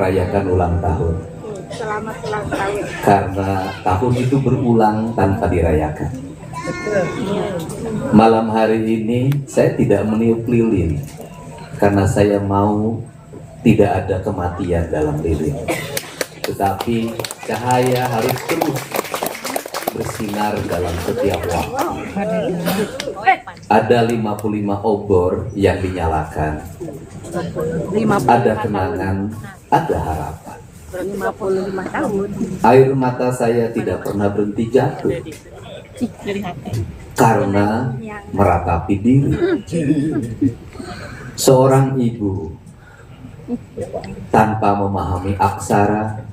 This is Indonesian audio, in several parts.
merayakan ulang tahun. Selamat ulang tahun. Karena tahun itu berulang tanpa dirayakan. Malam hari ini saya tidak meniup lilin karena saya mau tidak ada kematian dalam lilin. Tetapi cahaya harus terus bersinar dalam setiap waktu. Ada 55 obor yang dinyalakan. Ada kenangan, ada harapan. 55 tahun. Air mata saya tidak pernah berhenti jatuh karena meratapi diri. Seorang ibu tanpa memahami aksara,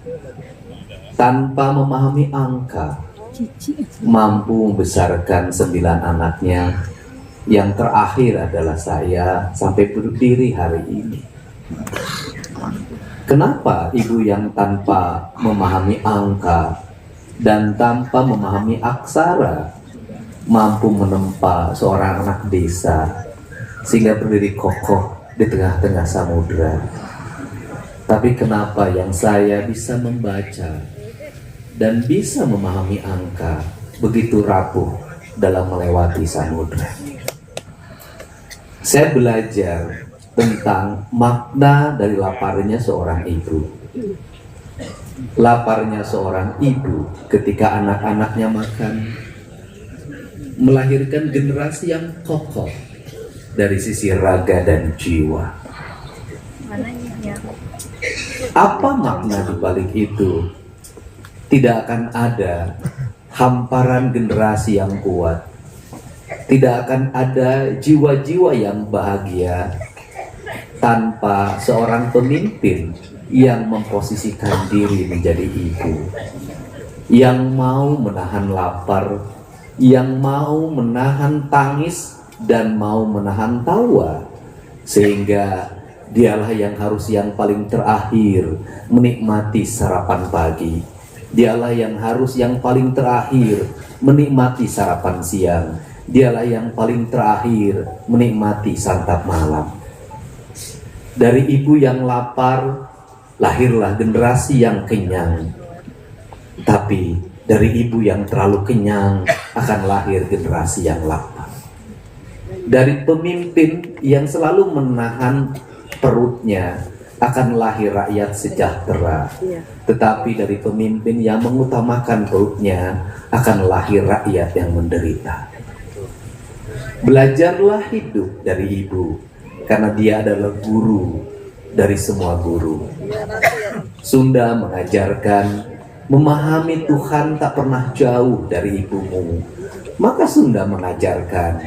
tanpa memahami angka, mampu membesarkan 9 anaknya. Yang terakhir adalah saya sampai berdiri hari ini. Kenapa ibu yang tanpa memahami angka dan tanpa memahami aksara mampu menempa seorang anak desa sehingga berdiri kokoh di tengah-tengah samudera? Tapi kenapa yang saya bisa membaca dan bisa memahami angka begitu rapuh dalam melewati samudera? Saya belajar tentang makna dari laparnya seorang ibu. Laparnya seorang ibu ketika anak-anaknya makan melahirkan generasi yang kokoh dari sisi raga dan jiwa. Apa makna di balik itu? Tidak akan ada hamparan generasi yang kuat. Tidak akan ada jiwa-jiwa yang bahagia tanpa seorang pemimpin yang memposisikan diri menjadi ibu, yang mau menahan lapar, yang mau menahan tangis dan mau menahan tawa, sehingga dialah yang harus yang paling terakhir menikmati sarapan pagi. Dialah yang harus yang paling terakhir menikmati sarapan siang. Dialah yang paling terakhir menikmati santap malam. Dari ibu yang lapar lahirlah generasi yang kenyang. Tapi dari ibu yang terlalu kenyang akan lahir generasi yang lapar. Dari pemimpin yang selalu menahan perutnya akan lahir rakyat sejahtera. Tetapi dari pemimpin yang mengutamakan perutnya akan lahir rakyat yang menderita. Belajarlah hidup dari ibu, karena dia adalah guru dari semua guru. Sunda mengajarkan memahami Tuhan tak pernah jauh dari ibumu. Maka Sunda mengajarkan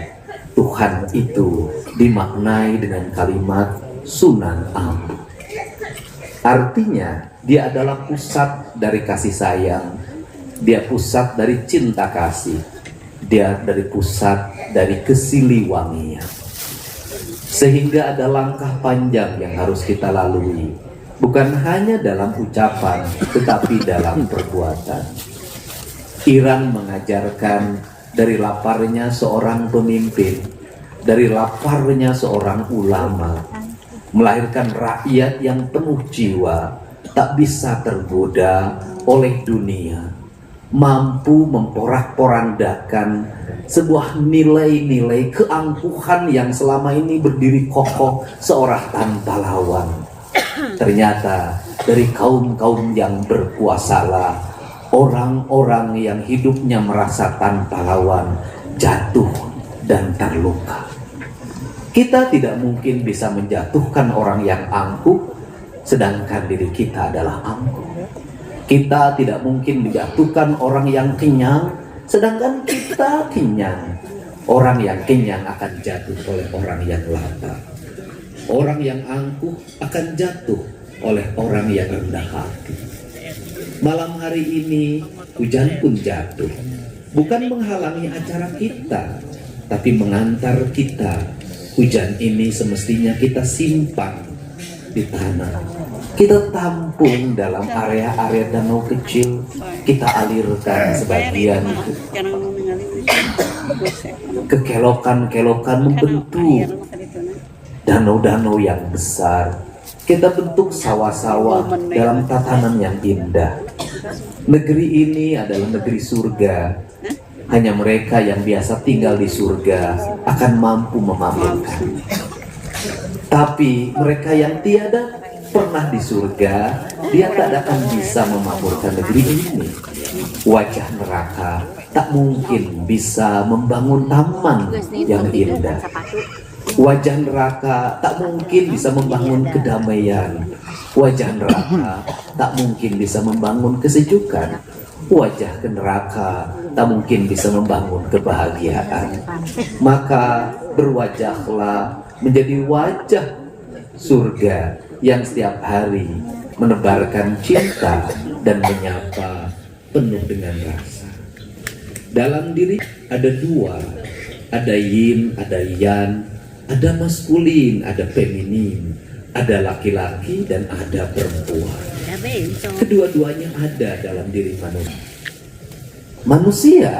Tuhan itu dimaknai dengan kalimat Sunan Ambu. Artinya dia adalah pusat dari kasih sayang. Dia pusat dari cinta kasih. Dia dari pusat dari kesiliwangian. Sehingga ada langkah panjang yang harus kita lalui. Bukan hanya dalam ucapan, tetapi dalam perbuatan. Iran mengajarkan dari laparnya seorang pemimpin, dari laparnya seorang ulama, melahirkan rakyat yang penuh jiwa, tak bisa tergoda oleh dunia, mampu memporak-porandakan sebuah nilai-nilai keangkuhan yang selama ini berdiri kokoh seorang tanpa lawan. Ternyata dari kaum-kaum yang berkuasalah orang-orang yang hidupnya merasa tanpa lawan jatuh dan terluka. Kita tidak mungkin bisa menjatuhkan orang yang angkuh sedangkan diri kita adalah angkuh. Kita tidak mungkin menjatuhkan orang yang kenyang, sedangkan kita kenyang. Orang yang kenyang akan jatuh oleh orang yang lapar. Orang yang angkuh akan jatuh oleh orang yang rendah hati. Malam hari ini hujan pun jatuh. Bukan menghalangi acara kita, tapi mengantar kita. Hujan ini semestinya kita simpan di tanah. Kita tampung dalam area-area danau kecil, kita alirkan sebagian itu. Kekelokan-kelokan membentuk danau-danau yang besar. Kita bentuk sawah-sawah dalam tatanan yang indah. Negeri ini adalah negeri surga. Hanya mereka yang biasa tinggal di surga akan mampu memakmurkan. Tapi mereka yang tiada pernah di surga, dia tak akan bisa memakmurkan negeri ini. Wajah neraka tak mungkin bisa membangun taman yang indah. Wajah neraka tak mungkin bisa membangun kedamaian. Wajah neraka tak mungkin bisa membangun kesejukan. Wajah neraka tak mungkin bisa membangun kebahagiaan. Maka berwajahlah menjadi wajah surga yang setiap hari menebarkan cinta dan menyapa penuh dengan rasa. Dalam diri ada dua, ada yin, ada yang, ada maskulin, ada feminin, ada laki-laki dan ada perempuan. Kedua-duanya ada dalam diri manusia. Manusia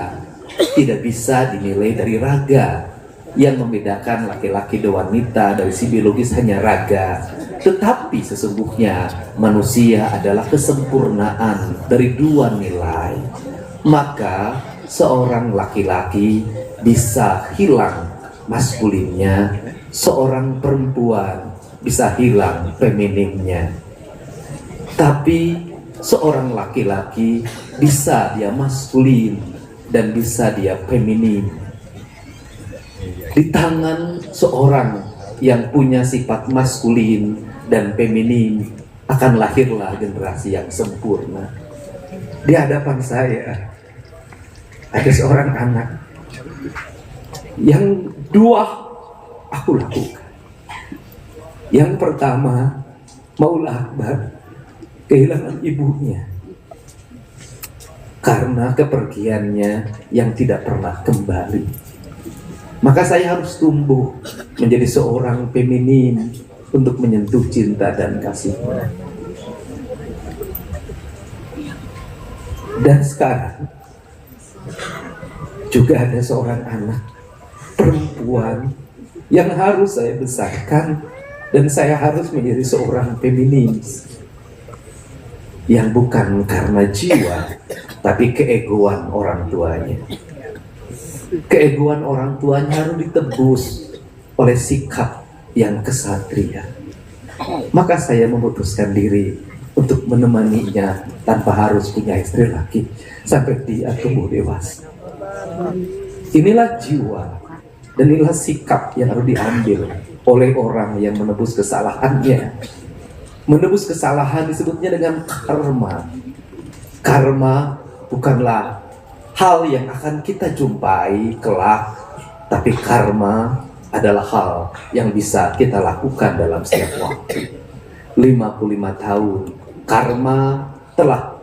tidak bisa dinilai dari raga. Yang membedakan laki-laki dan wanita dari si biologis hanya raga. Tetapi sesungguhnya manusia adalah kesempurnaan dari dua nilai. Maka seorang laki-laki bisa hilang maskulinnya, seorang perempuan bisa hilang femininnya. Tapi seorang laki-laki bisa dia maskulin dan bisa dia feminin. Di tangan seorang yang punya sifat maskulin dan feminin akan lahirlah generasi yang sempurna. Di hadapan saya ada seorang anak yang dua aku lakukan. Yang pertama, Maula Akbar kehilangan ibunya karena kepergiannya yang tidak pernah kembali. Maka saya harus tumbuh menjadi seorang feminin untuk menyentuh cinta dan kasihnya. Dan sekarang juga ada seorang anak perempuan yang harus saya besarkan, dan saya harus menjadi seorang feminis yang bukan karena jiwa tapi keegoan orang tuanya. Keegoan orang tuanya harus ditebus oleh sikap yang kesatria. Maka saya memutuskan diri untuk menemaninya tanpa harus punya istri lagi sampai dia tumbuh dewasa. Inilah jiwa dan inilah sikap yang harus diambil oleh orang yang menebus kesalahannya. Menebus kesalahan disebutnya dengan karma. Karma bukanlah hal yang akan kita jumpai kelak, tapi karma adalah hal yang bisa kita lakukan dalam setiap waktu. 55 tahun karma telah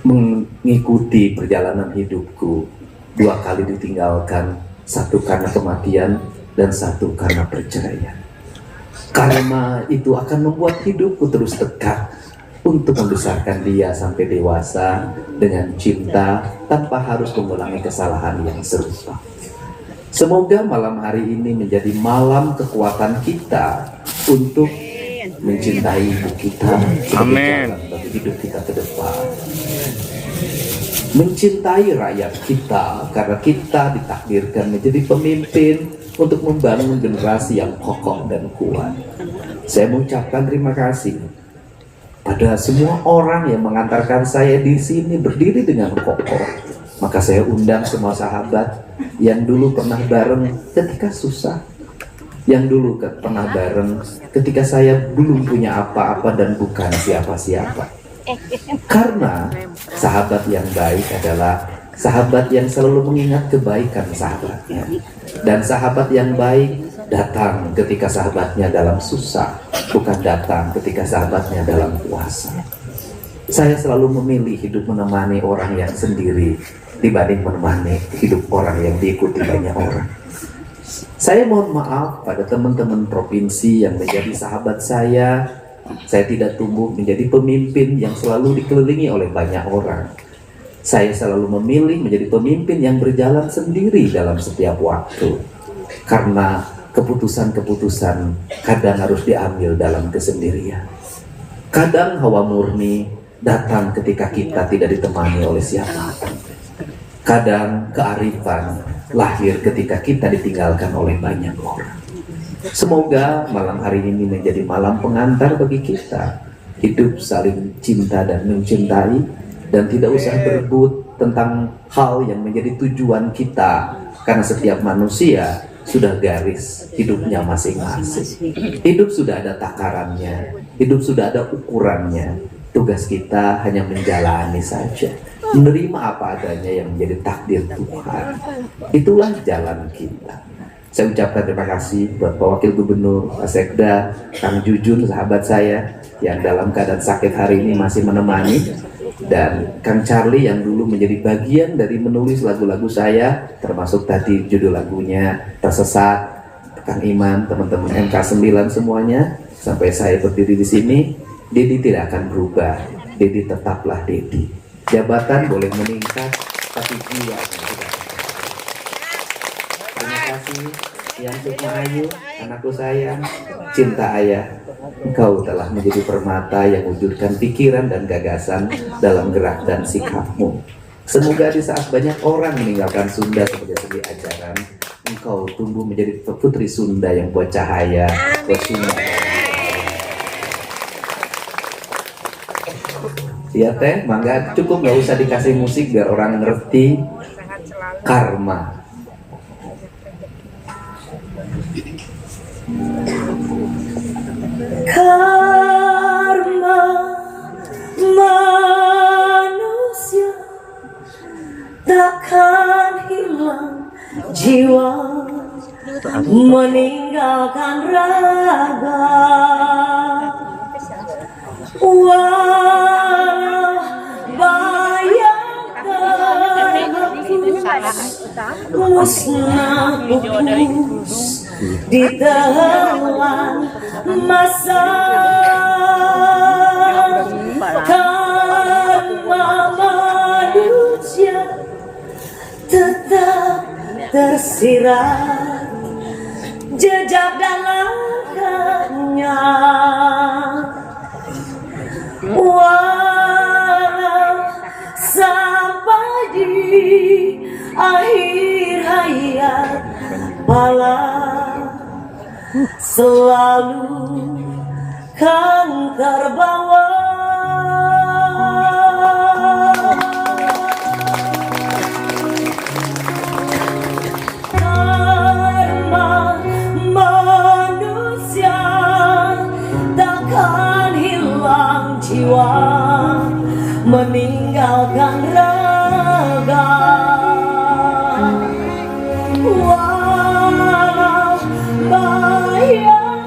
mengikuti perjalanan hidupku. 2 kali ditinggalkan, 1 karena kematian dan 1 karena perceraian. Karma itu akan membuat hidupku terus tegak untuk membesarkan dia sampai dewasa dengan cinta tanpa harus mengulangi kesalahan yang serupa. Semoga malam hari ini menjadi malam kekuatan kita untuk mencintai ibu kita sebagai jalan bagi hidup kita ke depan. Mencintai rakyat kita karena kita ditakdirkan menjadi pemimpin untuk membangun generasi yang kokoh dan kuat. Saya mengucapkan terima kasih pada semua orang yang mengantarkan saya di sini berdiri dengan kokoh. Maka saya undang semua sahabat yang dulu pernah bareng ketika susah, yang dulu pernah bareng ketika saya belum punya apa-apa dan bukan siapa-siapa. Karena sahabat yang baik adalah sahabat yang selalu mengingat kebaikan sahabatnya. Dan sahabat yang baik datang ketika sahabatnya dalam susah, bukan datang ketika sahabatnya dalam puasa. Saya selalu memilih hidup menemani orang yang sendiri dibanding menemani hidup orang yang diikuti banyak orang. Saya mohon maaf pada teman-teman provinsi yang menjadi sahabat saya. Saya tidak tumbuh menjadi pemimpin yang selalu dikelilingi oleh banyak orang. Saya selalu memilih menjadi pemimpin yang berjalan sendiri dalam setiap waktu. Karena keputusan-keputusan kadang harus diambil dalam kesendirian. Kadang hawa murni datang ketika kita tidak ditemani oleh siapapun. Kadang kearifan lahir ketika kita ditinggalkan oleh banyak orang. Semoga malam hari ini menjadi malam pengantar bagi kita. Hidup saling cinta dan mencintai, dan tidak usah berebut tentang hal yang menjadi tujuan kita, karena setiap manusia sudah garis hidupnya masing-masing. Hidup sudah ada takarannya, hidup sudah ada ukurannya. Tugas kita hanya menjalani saja, menerima apa adanya yang menjadi takdir Tuhan. Itulah jalan kita. Saya ucapkan terima kasih buat Pak Wakil Gubernur, Pak Sekda, Kang Jujun, sahabat saya yang dalam keadaan sakit hari ini masih menemani, dan Kang Charlie yang dulu menjadi bagian dari menulis lagu-lagu saya, termasuk tadi judul lagunya Tersesat, Kang Iman, teman-teman MK9 semuanya, sampai saya berdiri di sini. Dedi tidak akan berubah, Dedi tetaplah Dedi. Jabatan boleh meningkat, tapi jiwa tidak. Terima kasih yang Sukmahayu, anakku sayang, cinta ayah. Engkau telah menjadi permata yang wujudkan pikiran dan gagasan dalam gerak dan sikapmu. Semoga di saat banyak orang meninggalkan Sunda sebagai segi ajaran, engkau tumbuh menjadi putri Sunda yang buat cahaya, buat Sunda. Ya teh, mangga cukup, nggak usah dikasih musik biar orang ngerti karma. Karma manusia takkan hilang, jiwa meninggalkan raga. Walau bayang terhapus, musnah pupus ditelan masa. Karma manusia tetap tersirat, jejak dan langkahnya. Walau sampai di akhir hayat pala, selalu kan terbawa. Karma manusia takkan hilang, jiwa meninggalkan raga. Walau bayang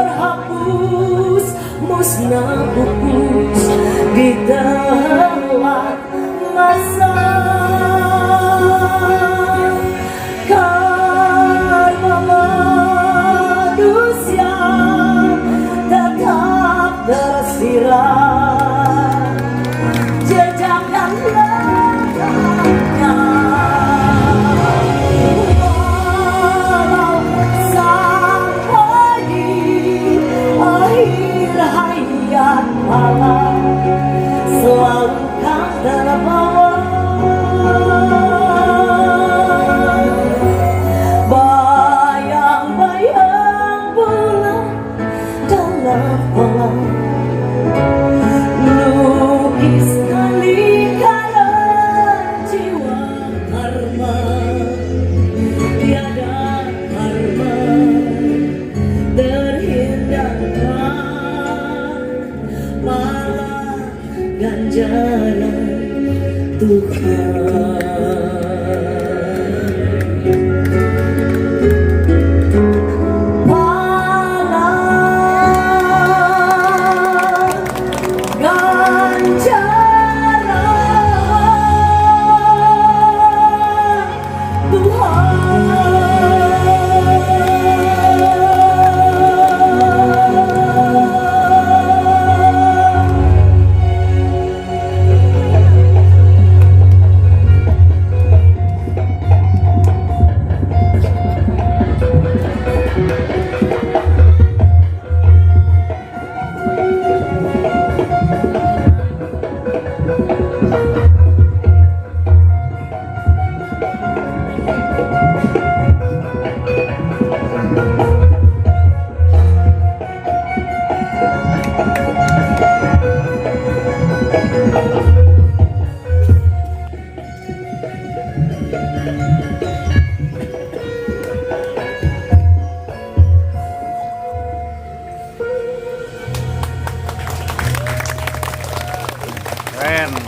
terhapus, musnah pupus ditelan masa. Karma manusia tetap tersirat, jejak dan langkahnya. Walau sampai di akhir hayat pala, selalu kan terbawa. Bayang-bayang bulan dalam malam, lukiskan lingkaran jiwa. Karma tiada, karma terhindarkan, malah ganjaran Tuhan. Keren.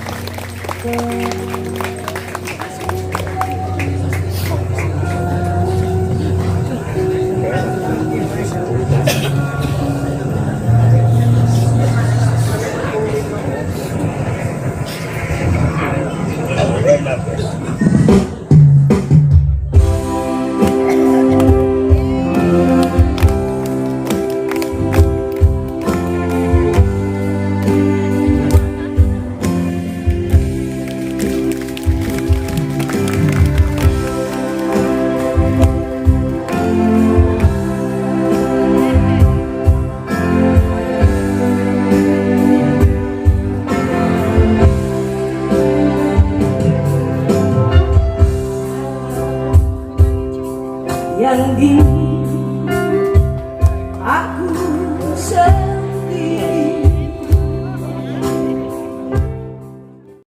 yang ingin